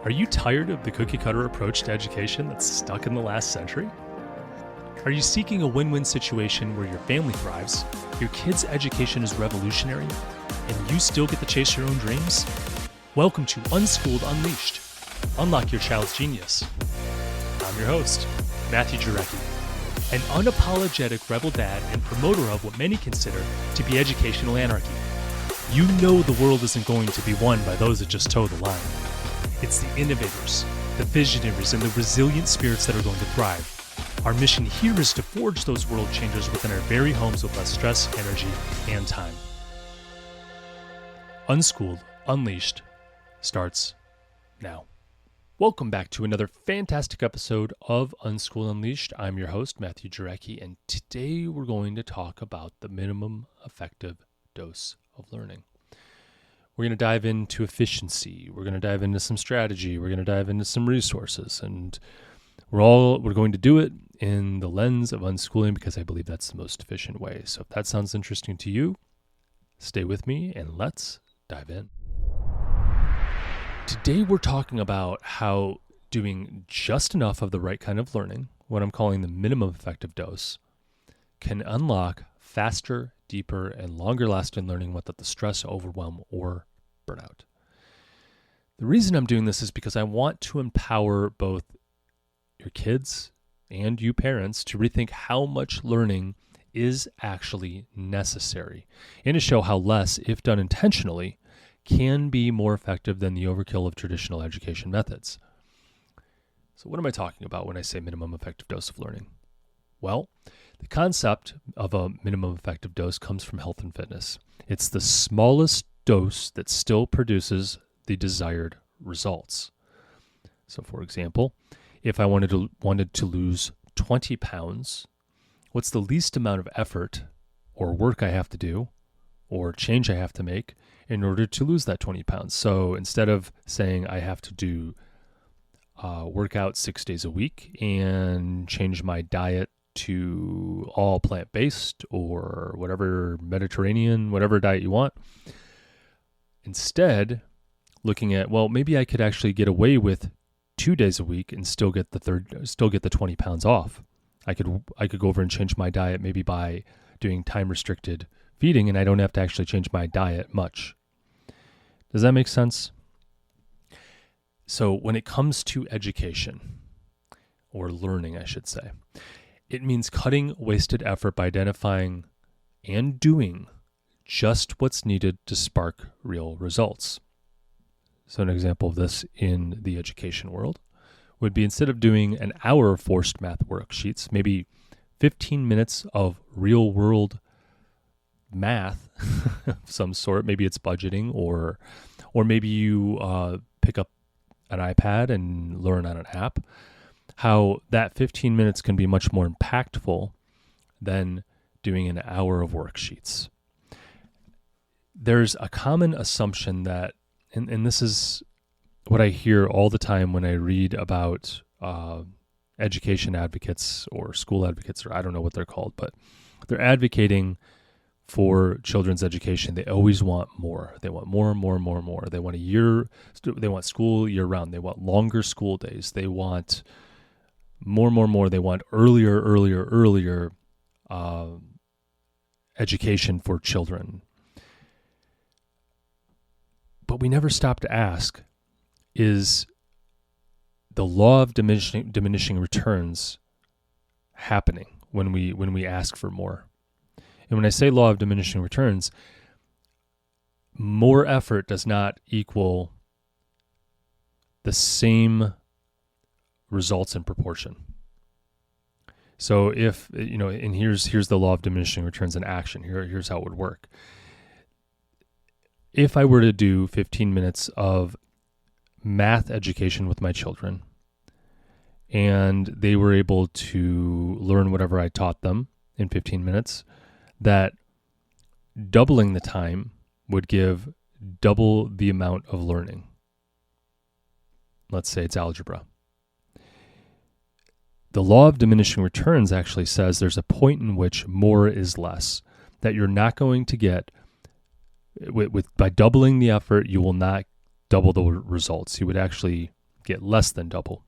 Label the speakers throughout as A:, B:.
A: Are you tired of the cookie-cutter approach to education that's stuck in the last century? Are you seeking a win-win situation where your family thrives, your kid's education is revolutionary, and you still get to chase your own dreams? Welcome to Unschooled Unleashed. Unlock your child's genius. I'm your host, Matthew Jarecki, an unapologetic rebel dad and promoter of what many consider to be educational anarchy. You know the world isn't going to be won by those that just toe the line. It's the innovators, the visionaries, and the resilient spirits that are going to thrive. Our mission here is to forge those world changers within our very homes with less stress, energy, and time. Unschooled Unleashed starts now. Welcome back to another fantastic episode of Unschooled Unleashed. I'm your host, Matthew Jarecki, and today we're going to talk about the minimum effective dose of learning. We're going to dive into efficiency. We're going to dive into some strategy. We're going to dive into some resources, and we're going to do it in the lens of unschooling because I believe that's the most efficient way. So if that sounds interesting to you, stay with me and let's dive in. Today we're talking about how doing just enough of the right kind of learning, what I'm calling the minimum effective dose, can unlock faster, deeper, and longer lasting learning without the stress, overwhelm, or burnout. The reason I'm doing this is because I want to empower both your kids and you parents to rethink how much learning is actually necessary and to show how less, if done intentionally, can be more effective than the overkill of traditional education methods. So what am I talking about when I say minimum effective dose of learning? Well, the concept of a minimum effective dose comes from health and fitness. It's the smallest dose that still produces the desired results. So for example, if I wanted to lose 20 pounds, what's the least amount of effort or work I have to do or change I have to make in order to lose that 20 pounds? So instead of saying I have to do work out 6 days a week and change my diet to all plant-based or whatever Mediterranean, whatever diet you want, instead looking at, well, maybe I could actually get away with 2 days a week and still get the 20 pounds off. I could go over and change my diet maybe by doing time-restricted feeding, and I don't have to actually change my diet much. Does that make sense? So when it comes to education, or learning, I should say, it means cutting wasted effort by identifying and doing just what's needed to spark real results. So an example of this in the education world would be, instead of doing an hour of forced math worksheets, maybe 15 minutes of real world math of some sort. Maybe it's budgeting, or maybe you pick up an iPad and learn on an app. How that 15 minutes can be much more impactful than doing an hour of worksheets. There's a common assumption that, and this is what I hear all the time when I read about education advocates or school advocates, or I don't know what they're called, but they're advocating for children's education. They always want more. They want more. They want school year round. They want longer school days. They want more. They want earlier education for children. But we never stop to ask, is the law of diminishing returns happening when we ask for more? And when I say law of diminishing returns, more effort does not equal the same results in proportion. So if, and here's the law of diminishing returns in action. Here's how it would work. If I were to do 15 minutes of math education with my children, and they were able to learn whatever I taught them in 15 minutes, that doubling the time would give double the amount of learning. Let's say it's algebra. The law of diminishing returns actually says there's a point in which more is less, that you're not going to get, by doubling the effort, you will not double the results. You would actually get less than double.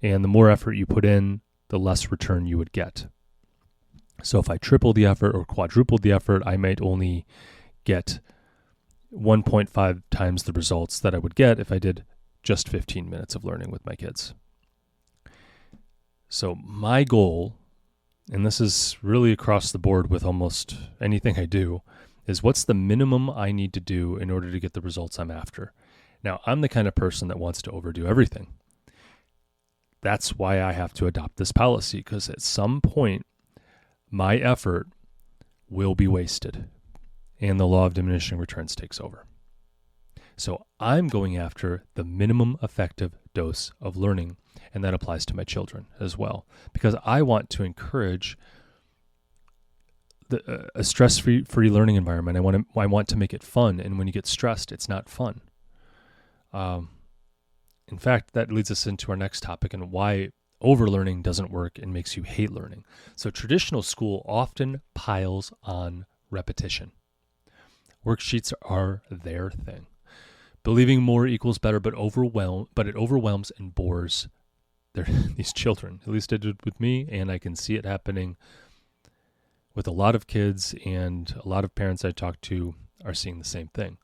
A: And the more effort you put in, the less return you would get. So if I triple the effort or quadrupled the effort, I might only get 1.5 times the results that I would get if I did just 15 minutes of learning with my kids. So my goal, and this is really across the board with almost anything I do, is what's the minimum I need to do in order to get the results I'm after. Now, I'm the kind of person that wants to overdo everything. That's why I have to adopt this policy, because at some point, my effort will be wasted, and the law of diminishing returns takes over. So I'm going after the minimum effective dose of learning, and that applies to my children as well, because I want to encourage a stress-free learning environment. I want to make it fun, and when you get stressed, it's not fun. In fact, that leads us into our next topic and why overlearning doesn't work and makes you hate learning. So traditional school often piles on repetition. Worksheets are their thing. Believing more equals better, but it overwhelms and bores these children. At least it did with me, and I can see it happening with a lot of kids, and a lot of parents I talk to are seeing the same thing.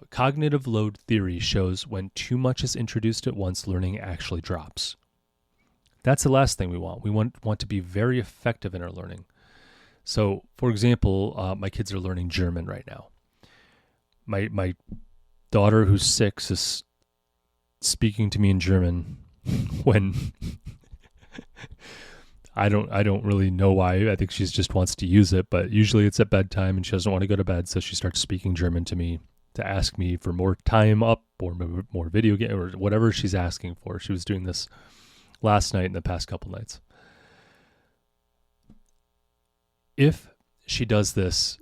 A: Cognitive load theory shows when too much is introduced at once, learning actually drops. That's the last thing we want. We want to be very effective in our learning. So, for example, my kids are learning German right now. My daughter, who's 6, is speaking to me in German when I don't really know why. I think she just wants to use it, but usually it's at bedtime and she doesn't want to go to bed, so she starts speaking German to me to ask me for more time up or more video game or whatever she's asking for. She was doing this last night and the past couple nights. If she does this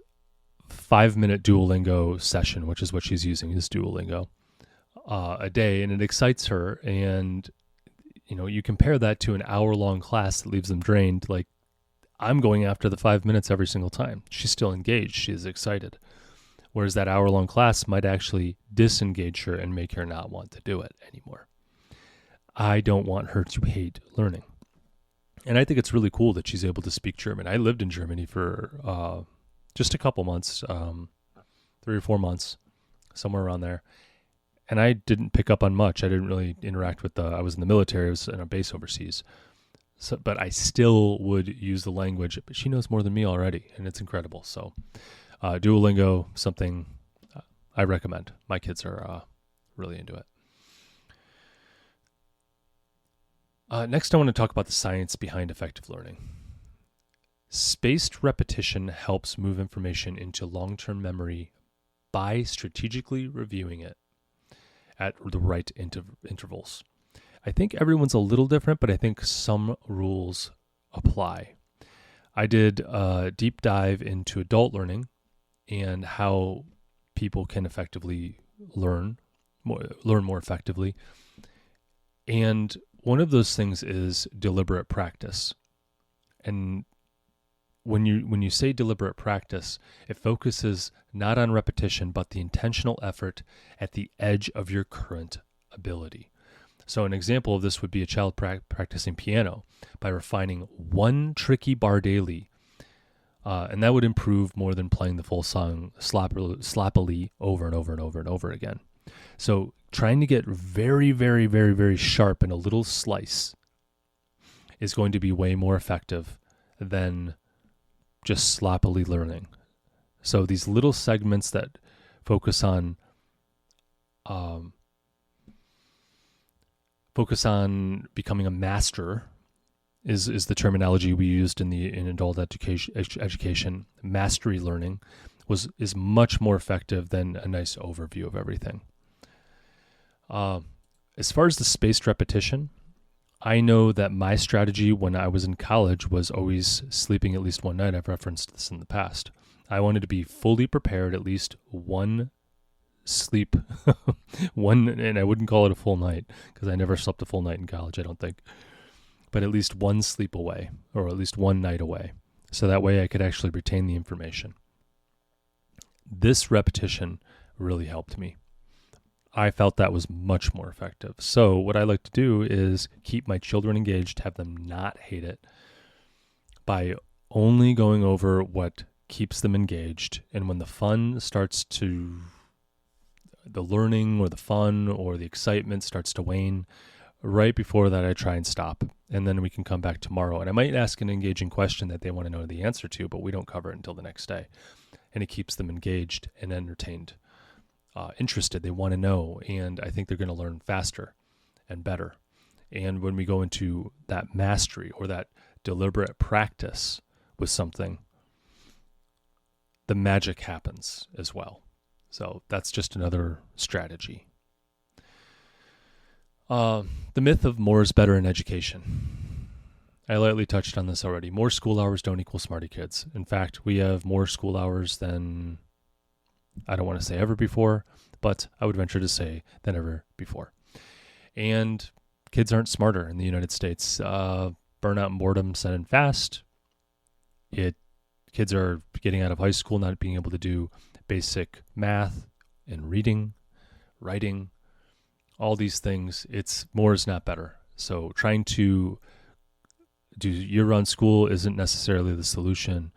A: 5-minute Duolingo session, which is what she's using, is Duolingo, a day, and it excites her, and you compare that to an hour-long class that leaves them drained, like I'm going after the 5 minutes every single time. She's still engaged. She is excited. Whereas that hour-long class might actually disengage her and make her not want to do it anymore. I don't want her to hate learning. And I think it's really cool that she's able to speak German. I lived in Germany for just a couple months, 3 or 4 months, somewhere around there. And I didn't pick up on much. I didn't really interact with I was in the military. I was in a base overseas. So, but I still would use the language. But she knows more than me already, and it's incredible. So Duolingo, something I recommend. My kids are really into it. Next, I want to talk about the science behind effective learning. Spaced repetition helps move information into long-term memory by strategically reviewing it at the right intervals. I think everyone's a little different, but I think some rules apply. I did a deep dive into adult learning and how people can effectively learn more effectively. And one of those things is deliberate practice. And when you say deliberate practice, it focuses not on repetition, but the intentional effort at the edge of your current ability. So an example of this would be a child practicing piano by refining one tricky bar daily. And that would improve more than playing the full song sloppily over and over and over and over again. So trying to get very, very, very, very sharp in a little slice is going to be way more effective than just sloppily learning. So these little segments that focus on becoming a master is the terminology we used in adult education. Mastery learning is much more effective than a nice overview of everything. As far as the spaced repetition, I know that my strategy when I was in college was always sleeping at least one night. I've referenced this in the past. I wanted to be fully prepared at least one sleep, and I wouldn't call it a full night because I never slept a full night in college, I don't think, but at least one sleep away or at least one night away. So that way I could actually retain the information. This repetition really helped me. I felt that was much more effective. So what I like to do is keep my children engaged, have them not hate it by only going over what keeps them engaged. And when the fun starts to, the learning or the fun or the excitement starts to wane, right before that I try and stop. And then we can come back tomorrow. And I might ask an engaging question that they want to know the answer to, but we don't cover it until the next day. And it keeps them engaged and entertained, interested. They want to know. And I think they're going to learn faster and better. And when we go into that mastery or that deliberate practice with something, the magic happens as well. So that's just another strategy. The myth of more is better in education. I lightly touched on this already. More school hours don't equal smarty kids. In fact, we have more school hours than, I don't want to say ever before, but I would venture to say than ever before. And kids aren't smarter in the United States. Burnout and boredom set in fast. Kids are getting out of high school not being able to do basic math and reading, writing, all these things. It's more is not better. So trying to do year-round school isn't necessarily the solution.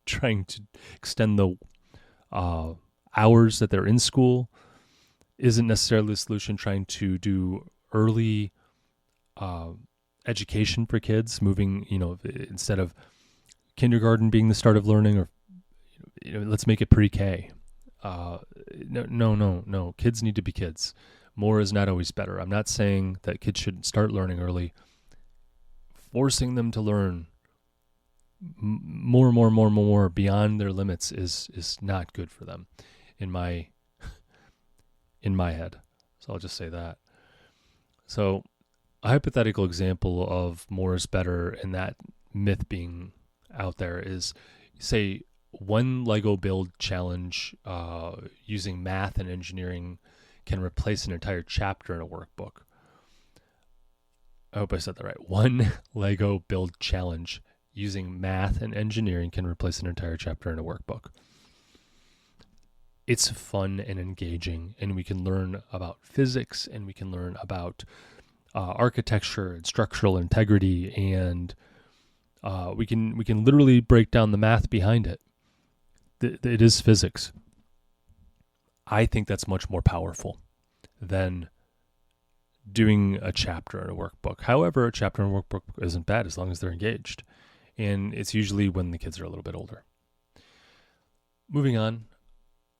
A: Trying to extend the hours that they're in school isn't necessarily the solution. Trying to do early education for kids, moving, instead of kindergarten being the start of learning, or let's make it pre-K. No. Kids need to be kids. More is not always better. I'm not saying that kids shouldn't start learning early. Forcing them to learn more beyond their limits is not good for them, in my head. So I'll just say that. So a hypothetical example of more is better and that myth being out there is, say, one Lego build challenge using math and engineering can replace an entire chapter in a workbook. I hope I said that right. One Lego build challenge using math and engineering can replace an entire chapter in a workbook. It's fun and engaging, and we can learn about physics, and we can learn about architecture and structural integrity, and we can literally break down the math behind it. It is physics. I think that's much more powerful than doing a chapter in a workbook. However, a chapter in a workbook isn't bad as long as they're engaged. And it's usually when the kids are a little bit older. Moving on,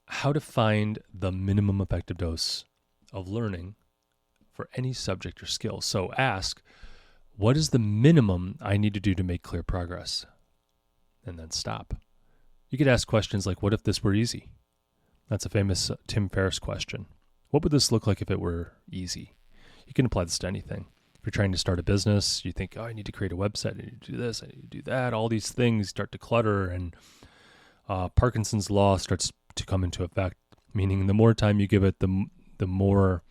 A: how to find the minimum effective dose of learning for any subject or skill. So ask, what is the minimum I need to do to make clear progress? And then stop. You could ask questions like, what if this were easy? That's a famous Tim Ferriss question. What would this look like if it were easy? You can apply this to anything. If you're trying to start a business, you think, I need to create a website, I need to do this, I need to do that. All these things start to clutter, and Parkinson's law starts to come into effect, meaning the more time you give it, the more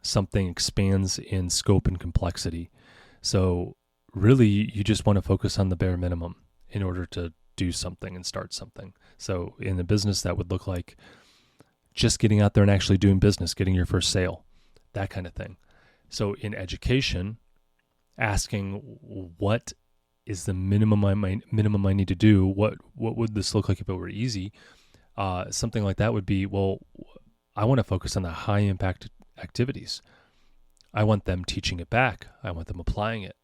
A: something expands in scope and complexity. So really, you just want to focus on the bare minimum in order to do something and start something. So in a business, that would look like just getting out there and actually doing business, getting your first sale, that kind of thing. So in education, asking what is the minimum I need to do? What would this look like if it were easy? Something like that would be, well, I want to focus on the high impact activities. I want them teaching it back. I want them applying it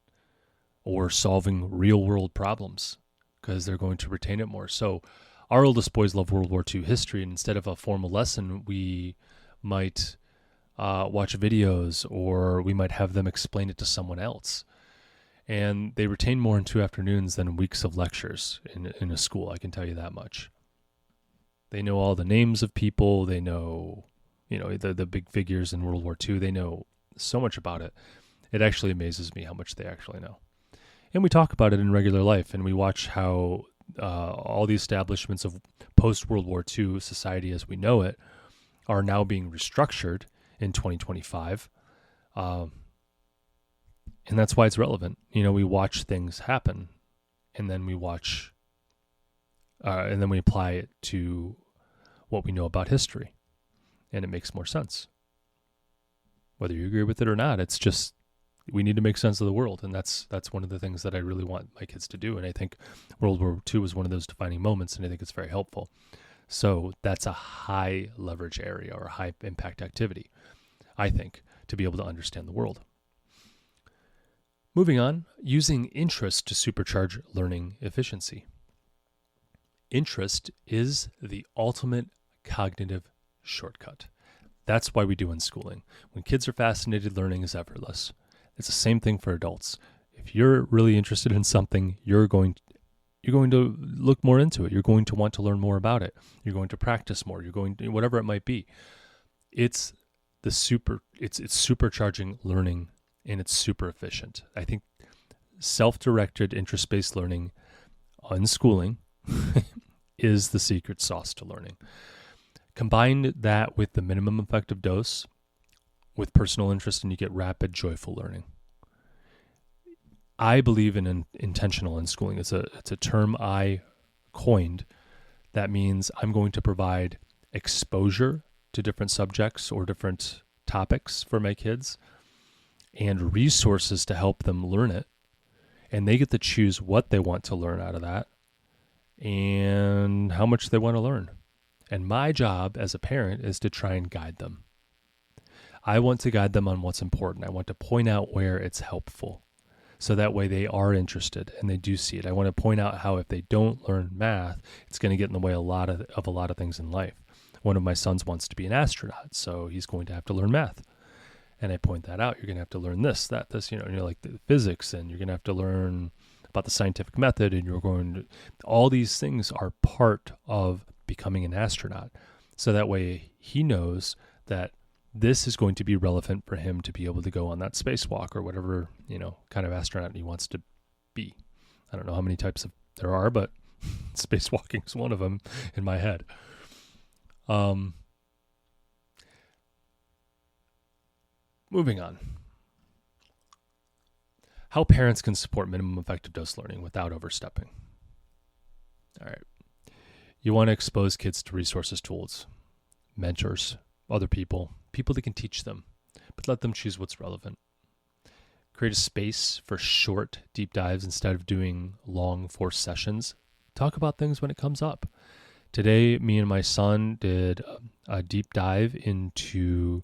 A: or solving real world problems because they're going to retain it more. So our oldest boys love World War II history, and instead of a formal lesson, we might watch videos, or we might have them explain it to someone else. And they retain more in 2 afternoons than weeks of lectures in a school, I can tell you that much. They know all the names of people. They know, the big figures in World War II. They know so much about it. It actually amazes me how much they actually know. And we talk about it in regular life, and we watch how all the establishments of post-World War II society as we know it are now being restructured in 2025. And that's why it's relevant. We watch things happen, and then we apply it to what we know about history, and it makes more sense. Whether you agree with it or not, it's just, we need to make sense of the world. And that's one of the things that I really want my kids to do. And I think World War II was one of those defining moments, and I think it's very helpful. So that's a high leverage area or a high impact activity, I think, to be able to understand the world. Moving on, using interest to supercharge learning efficiency. Interest is the ultimate cognitive shortcut. That's why we do unschooling. When kids are fascinated, learning is effortless. It's the same thing for adults. If you're really interested in something, you're going to look more into it. You're going to want to learn more about it. You're going to practice more. You're going to, whatever it might be. It's supercharging learning, and it's super efficient. I think self-directed, interest-based learning, unschooling, is the secret sauce to learning. Combine that with the minimum effective dose with personal interest, and you get rapid, joyful learning. I believe in intentional unschooling. It's a term I coined that means I'm going to provide exposure to different subjects or different topics for my kids and resources to help them learn it. And they get to choose what they want to learn out of that and how much they want to learn. And my job as a parent is to try and guide them. I want to guide them on what's important. I want to point out where it's helpful, so that way they are interested and they do see it. I want to point out how if they don't learn math, it's going to get in the way of a lot of things in life. One of my sons wants to be an astronaut, so he's going to have to learn math. And I point that out. You're going to have to learn this, like the physics, and you're going to have to learn about the scientific method, and all these things are part of becoming an astronaut. So that way he knows that this is going to be relevant for him to be able to go on that spacewalk or whatever, kind of astronaut he wants to be. I don't know how many types there are, but spacewalking is one of them in my head. Moving on. How parents can support minimum effective dose learning without overstepping. All right. You want to expose kids to resources, tools, mentors, other people that can teach them, but let them choose what's relevant. Create a space for short, deep dives instead of doing long, forced sessions. Talk about things when it comes up. Today, me and my son did a deep dive into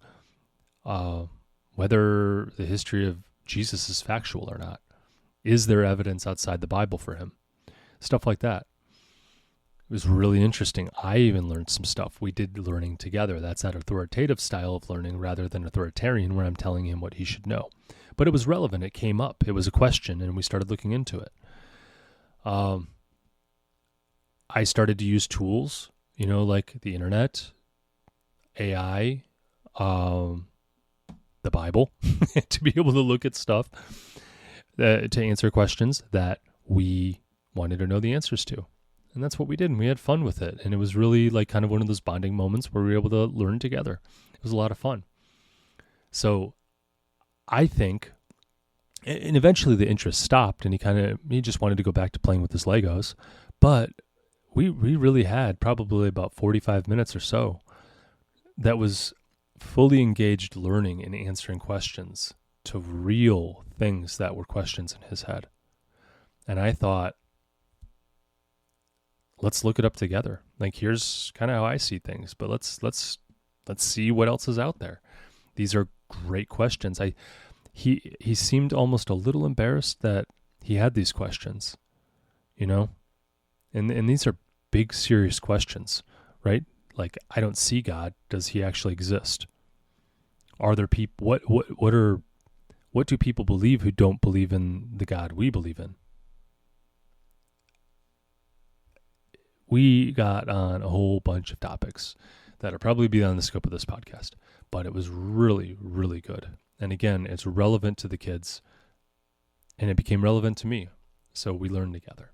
A: whether the history of Jesus is factual or not. Is there evidence outside the Bible for him? Stuff like that. It was really interesting. I even learned some stuff. We did learning together. That's that authoritative style of learning rather than authoritarian where I'm telling him what he should know. But it was relevant. It came up. It was a question, and we started looking into it. I started to use tools, like the internet, AI, the Bible, to be able to look at stuff, to answer questions that we wanted to know the answers to. And that's what we did, and we had fun with it. And it was really like kind of one of those bonding moments where we were able to learn together. It was a lot of fun. So I think, and eventually the interest stopped, and he just wanted to go back to playing with his Legos. But we really had probably about 45 minutes or so that was fully engaged learning and answering questions to real things that were questions in his head. And I thought, let's look it up together. Like, here's kind of how I see things, but let's see what else is out there. These are great questions. He seemed almost a little embarrassed that he had these questions, and these are big, serious questions, right? Like, I don't see God. Does he actually exist? Are there people, what do people believe who don't believe in the God we believe in? We got on a whole bunch of topics that are probably beyond the scope of this podcast, but it was really, really good. And again, it's relevant to the kids, and it became relevant to me. So we learned together.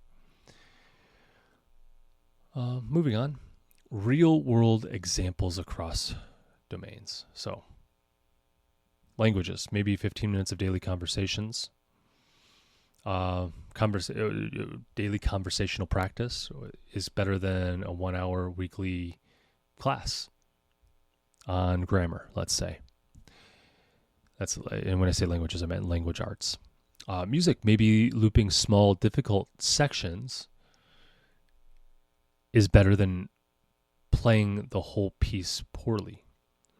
A: Moving on, real world examples across domains. So languages, maybe 15 minutes of daily conversations. Daily conversational practice is better than a 1 hour weekly class on grammar, let's say. And when I say languages, I meant language arts. Music, maybe looping small, difficult sections is better than playing the whole piece poorly,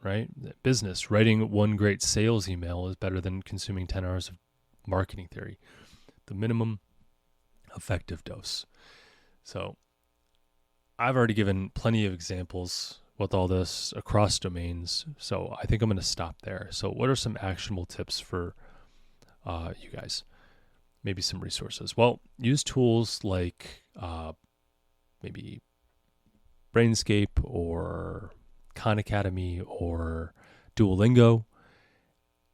A: right? Business, writing one great sales email is better than consuming 10 hours of marketing theory. The minimum effective dose. So I've already given plenty of examples with all this across domains, so I think I'm going to stop there. So what are some actionable tips for you guys? Maybe some resources. Well, use tools like maybe Brainscape or Khan Academy or Duolingo.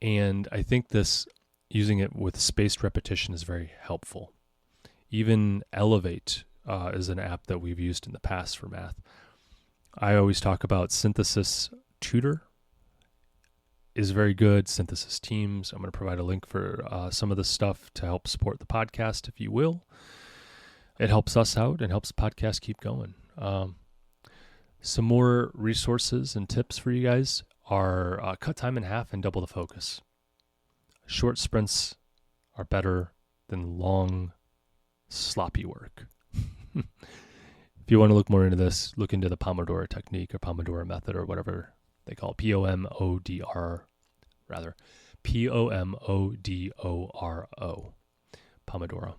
A: And I think using it with spaced repetition is very helpful. Even Alleviate is an app that we've used in the past for math. I always talk about Synthesis Tutor is very good. Synthesis Teams. I'm going to provide a link for some of the stuff to help support the podcast, if you will. It helps us out and helps the podcast keep going. Some more resources and tips for you guys are cut time in half and double the focus. Short sprints are better than long, sloppy work. If you want to look more into this, look into the Pomodoro technique or Pomodoro method or whatever they call it. P-O-M-O-D-R, rather. P-O-M-O-D-O-R-O. Pomodoro.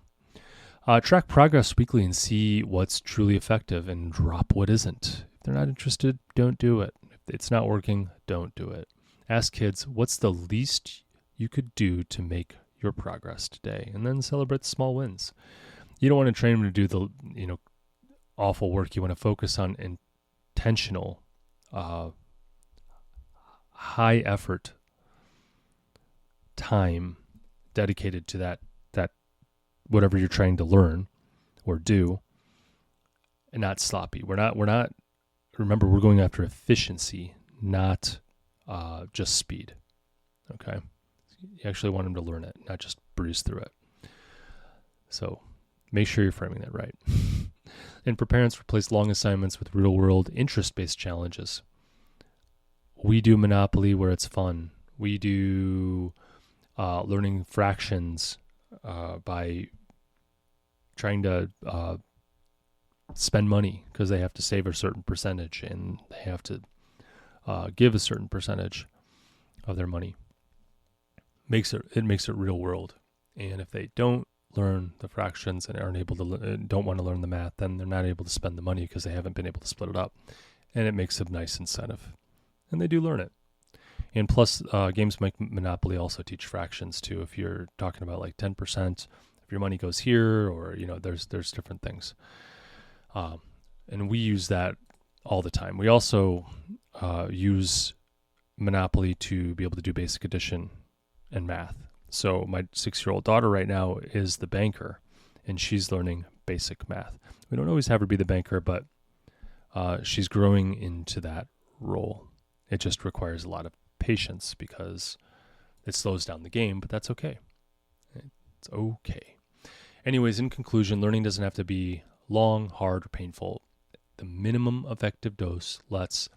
A: Track progress weekly and see what's truly effective and drop what isn't. If they're not interested, don't do it. If it's not working, don't do it. Ask kids, what's the least you could do to make your progress today? And then celebrate the small wins. You don't want to train them to do the, awful work. You want to focus on intentional, high effort time dedicated to that whatever you're trying to learn or do, and not sloppy. Remember, we're going after efficiency, not just speed. Okay. You actually want them to learn it, not just breeze through it. So make sure you're framing that right. And for parents, replace long assignments with real-world interest-based challenges. We do Monopoly where it's fun. We do learning fractions by trying to spend money because they have to save a certain percentage and they have to give a certain percentage of their money. It makes it real world. And if they don't learn the fractions and aren't able to don't want to learn the math, then they're not able to spend the money because they haven't been able to split it up. And it makes a nice incentive. And they do learn it. And plus, games like Monopoly also teach fractions too. If you're talking about like 10%, if your money goes here, or there's different things. And we use that all the time. We also use Monopoly to be able to do basic addition and math. So my 6-year-old daughter right now is the banker, and she's learning basic math. We don't always have her be the banker, but she's growing into that role. It just requires a lot of patience because it slows down the game, but that's okay. It's okay. Anyways, in conclusion, learning doesn't have to be long, hard, or painful. The minimum effective dose lets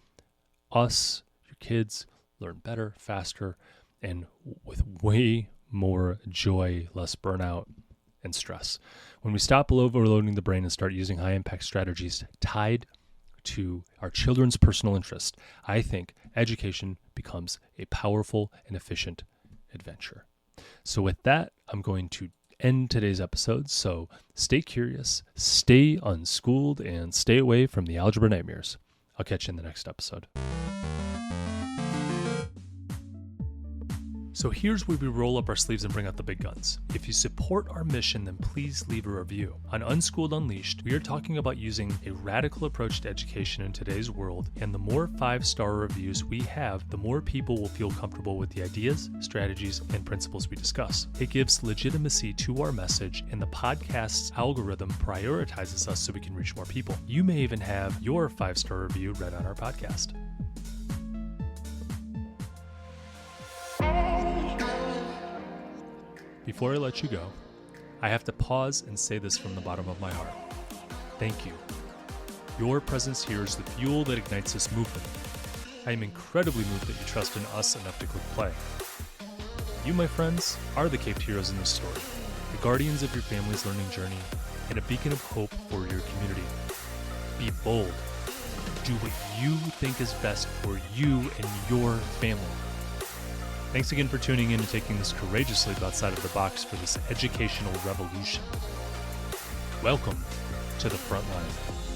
A: us, your kids, learn better, faster, and with way more joy, less burnout, and stress. When we stop overloading the brain and start using high-impact strategies tied to our children's personal interest, I think education becomes a powerful and efficient adventure. So with that, I'm going to end today's episode. So stay curious, stay unschooled, and stay away from the algebra nightmares. I'll catch you in the next episode. So here's where we roll up our sleeves and bring out the big guns. If you support our mission, then please leave a review. On Unschooled Unleashed, we are talking about using a radical approach to education in today's world, and the more 5-star reviews we have, the more people will feel comfortable with the ideas, strategies, and principles we discuss. It gives legitimacy to our message, and the podcast's algorithm prioritizes us so we can reach more people. You may even have your 5-star review read on our podcast. Before I let you go, I have to pause and say this from the bottom of my heart. Thank you. Your presence here is the fuel that ignites this movement. I am incredibly moved that you trust in us enough to click play. You, my friends, are the caped heroes in this story, the guardians of your family's learning journey, and a beacon of hope for your community. Be bold. Do what you think is best for you and your family. Thanks again for tuning in and taking this courageous leap outside of the box for this educational revolution. Welcome to the front line.